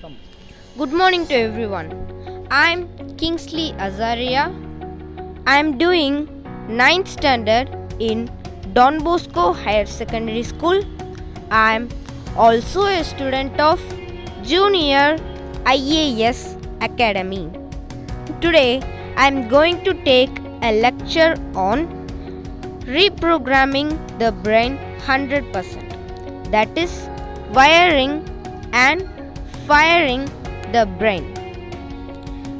Good morning to everyone. I'm Kingsley Azaria. I'm doing 9th standard in Don Bosco Higher Secondary School. I'm also a student of Junior IAS Academy. Today I'm going to take a lecture on reprogramming the brain 100%. That is wiring and firing the brain.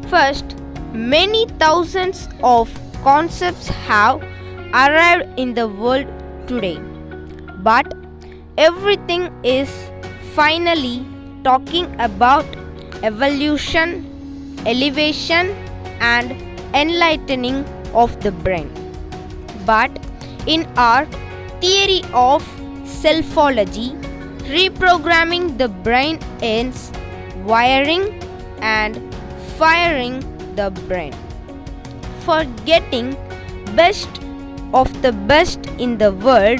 First, many thousands of concepts have arrived in the world today, but everything is finally talking about evolution, elevation, and enlightening of the brain. But in our theory of selfology, reprogramming the brain ends wiring and firing the brain. For getting best of the best in the world,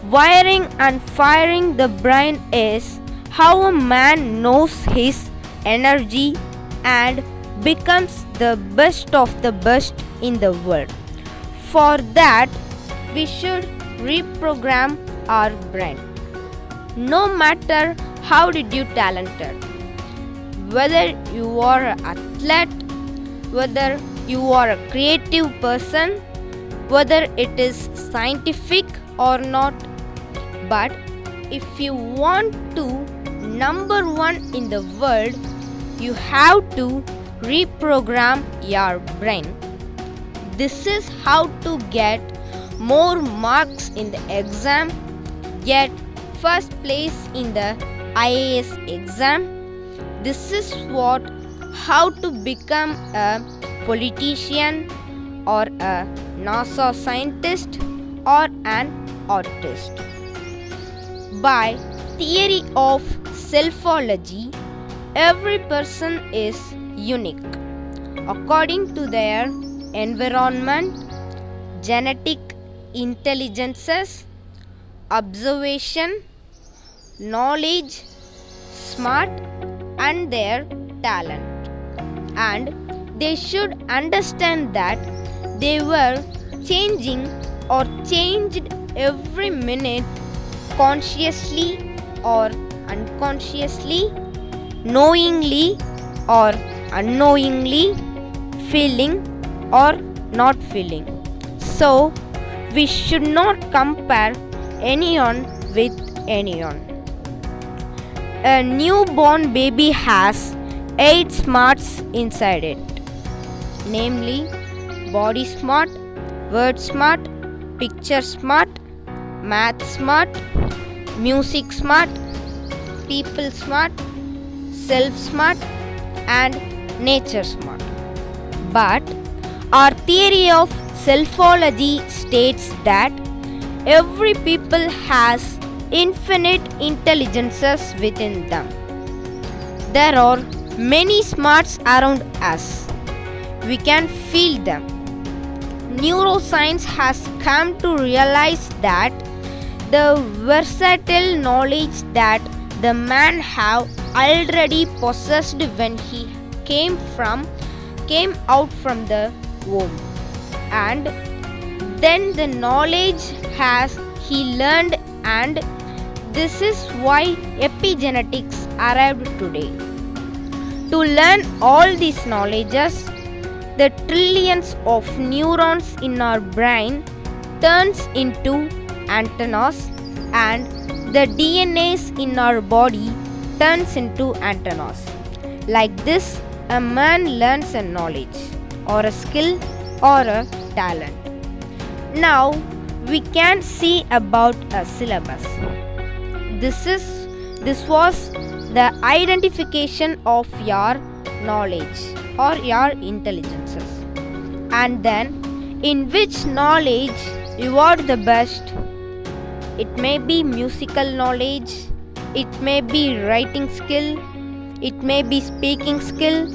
wiring and firing the brain is how a man knows his energy and becomes the best of the best in the world. For that, we should reprogram our brain. No matter how did you talented, whether you are an athlete, whether you are a creative person, whether it is scientific or not, but if you want to number one in the world, you have to reprogram your brain. This is how to get more marks in the exam, get first place in the IAS exam. This is how to become a politician or a NASA scientist or an artist. By theory of selfology, every person is unique according to their environment, genetic intelligences, observation, knowledge, smart, and their talent. And they should understand that they were changing or changed every minute, consciously or unconsciously, knowingly or unknowingly, feeling or not feeling. So we should not compare anyone with anyone. A newborn baby has 8 smarts inside it, namely body smart, word smart, picture smart, math smart, music smart, people smart, self smart, and nature smart. But our theory of selfology states that every people has infinite intelligences within them. There are many smarts around us. We can feel them. Neuroscience has come to realize that the versatile knowledge that the man have already possessed when he came out from the womb, and then the knowledge has he learned, and this is why epigenetics arrived today. To learn all these knowledges, the trillions of neurons in our brain turns into antennas, and the DNAs in our body turns into antennas. Like this, a man learns a knowledge or a skill or a talent. Now we can see about a syllabus. This was the identification of your knowledge or your intelligences, and then in which knowledge you are the best. It may be musical knowledge, it may be writing skill, it may be speaking skill,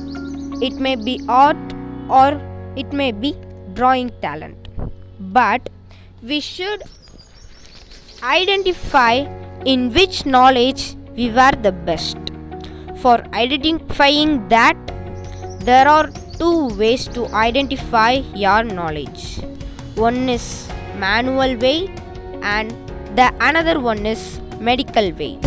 it may be art, or it may be drawing talent. But we should identify in which knowledge we were the best. For identifying that, there are two ways to identify your knowledge. One is manual way and the another one is medical way.